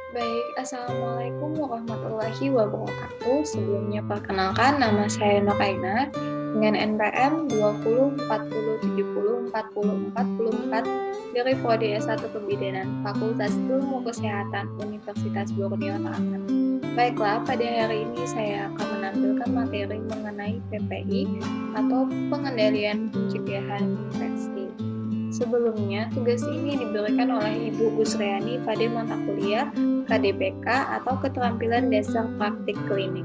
Baik, Assalamualaikum warahmatullahi wabarakatuh. Sebelumnya perkenalkan, nama saya Nokaina dengan NPM 2040704044 dari Prodi S1 Kebidanan Fakultas Ilmu Kesehatan Universitas Borneo Tarakan. Baiklah, pada hari ini saya akan menampilkan materi mengenai PPI atau Pengendalian Pencegahan Infeksi. Sebelumnya, tugas ini diberikan oleh Ibu Gusriani pada mata kuliah KDPK atau Keterampilan Dasar Praktik Klinik.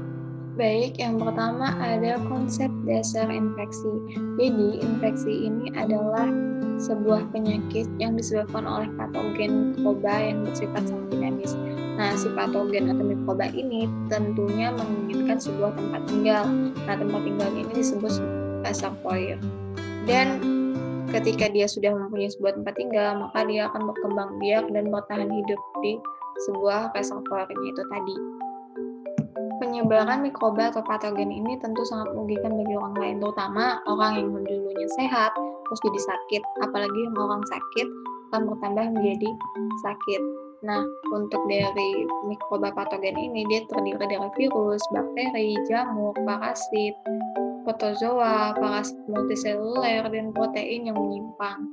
Baik, yang pertama ada konsep dasar infeksi. Jadi, infeksi ini adalah sebuah penyakit yang disebabkan oleh patogen mikroba yang bersifat dinamis. Nah, si patogen atau mikroba ini tentunya menginginkan sebuah tempat tinggal. Nah, tempat tinggalnya ini disebut reservoir. Dan ketika dia sudah mempunyai sebuah tempat tinggal, maka dia akan berkembang biak dan bertahan hidup di sebuah reservoirnya itu tadi. Penyebaran mikroba atau patogen ini tentu sangat merugikan bagi orang lain, terutama orang yang dulunya sehat terus jadi sakit, apalagi yang orang sakit akan bertambah menjadi sakit. Nah, untuk dari mikroba patogen ini, dia terdiri dari virus, bakteri, jamur, parasit, protozoa, parasit multiseluler, dan protein yang menyimpang.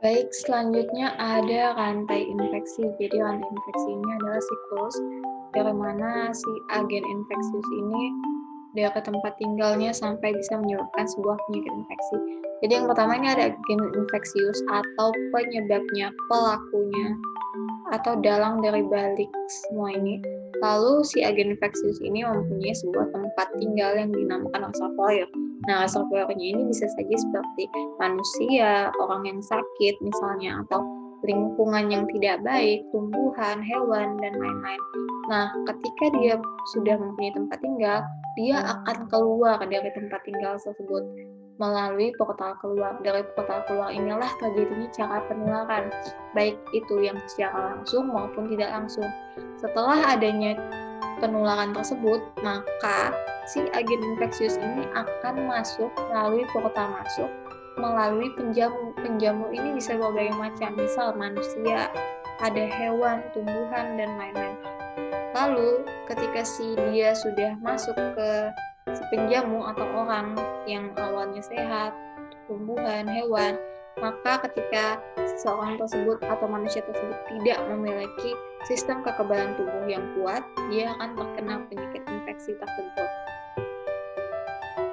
Baik, selanjutnya ada rantai infeksi. Jadi rantai infeksi ini adalah siklus dari mana si agen infeksius ini dari tempat tinggalnya sampai bisa menyebabkan sebuah penyakit infeksi. Jadi yang pertama ini ada agen infeksius atau penyebabnya, pelakunya, atau dalang dari balik semua ini. Lalu si agen infeksius ini mempunyai sebuah tempat tinggal yang dinamakan reservoir. Nah, reservoirnya ini bisa saja seperti manusia, orang yang sakit misalnya, atau lingkungan yang tidak baik, tumbuhan, hewan, dan lain-lain. Nah, ketika dia sudah mempunyai tempat tinggal, dia akan keluar dari tempat tinggal tersebut melalui portal keluar. Dari portal keluar inilah terjadinya cara penularan, baik itu yang secara langsung maupun tidak langsung. Setelah adanya penularan tersebut, maka si agen infeksius ini akan masuk melalui portal masuk, melalui penjamu. Penjamu ini bisa berbagai macam, misal manusia, ada hewan, tumbuhan, dan lain-lain. Lalu, ketika dia sudah masuk ke si penjamu atau orang yang awalnya sehat, tumbuhan, hewan, maka ketika seseorang tersebut atau manusia tersebut tidak memiliki sistem kekebalan tubuh yang kuat, dia akan terkena penyakit infeksi tersebut.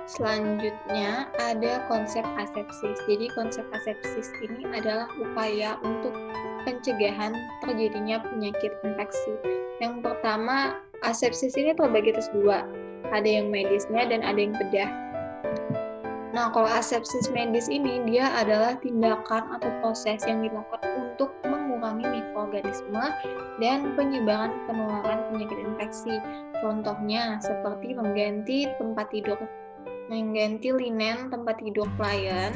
Selanjutnya ada konsep asepsis. Jadi konsep asepsis ini adalah upaya untuk pencegahan terjadinya penyakit infeksi. Yang pertama, asepsis ini terbagi atas dua. Ada yang medisnya dan ada yang bedah. Nah, kalau asepsis medis ini, dia adalah tindakan atau proses yang dilakukan untuk mengurangi mikroorganisme dan penyebaran penularan penyakit infeksi. Contohnya, seperti mengganti linen tempat tidur klien,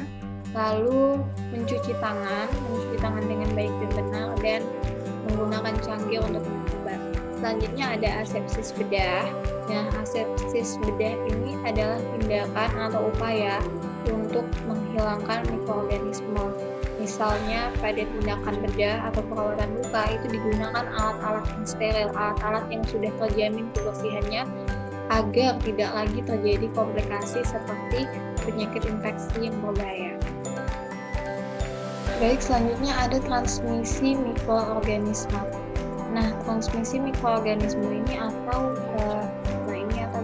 lalu mencuci tangan dengan baik dan benar, dan menggunakan cangkir untuk mengobat. Selanjutnya ada asepsis bedah. Nah, asepsis bedah ini adalah tindakan atau upaya untuk menghilangkan mikroorganisme. Misalnya pada tindakan bedah atau perawatan luka itu digunakan alat-alat yang steril, alat-alat yang sudah terjamin kebersihannya agar tidak lagi terjadi komplikasi seperti penyakit infeksi yang berbahaya. Baik, selanjutnya ada transmisi mikroorganisme. Nah, transmisi mikroorganisme ini atau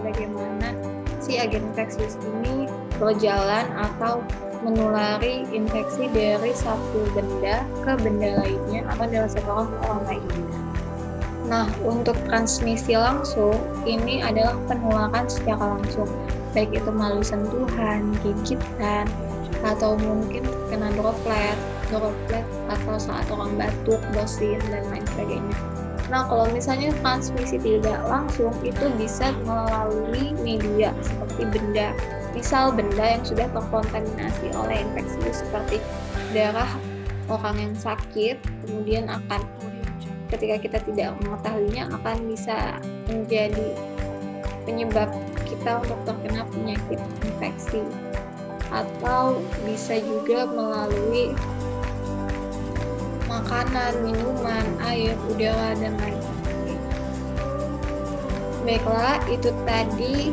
bagaimana si agen infeksius ini berjalan atau menulari infeksi dari satu benda ke benda lainnya atau dari seorang ke orang lainnya. Nah, untuk transmisi langsung ini adalah penularan secara langsung, baik itu melalui sentuhan, gigitan, atau mungkin kena droplet atau saat orang batuk, bersin, dan lain sebagainya. Nah, kalau misalnya transmisi tidak langsung, itu bisa melalui media seperti benda. Misal benda yang sudah terkontaminasi oleh infeksi seperti darah orang yang sakit, kemudian ketika kita tidak mengetahuinya akan bisa menjadi penyebab kita untuk terkena penyakit infeksi. Atau bisa juga melalui makanan, minuman, air, udara, dan lain sebagainya. Baiklah, itu tadi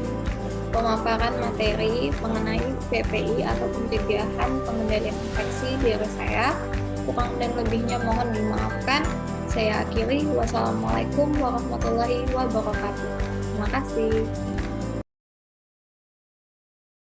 pemaparan materi mengenai PPI atau pencegahan pengendalian infeksi dari saya. Kurang dan lebihnya mohon dimaafkan. Saya akhiri. Wassalamualaikum warahmatullahi wabarakatuh. Terima kasih.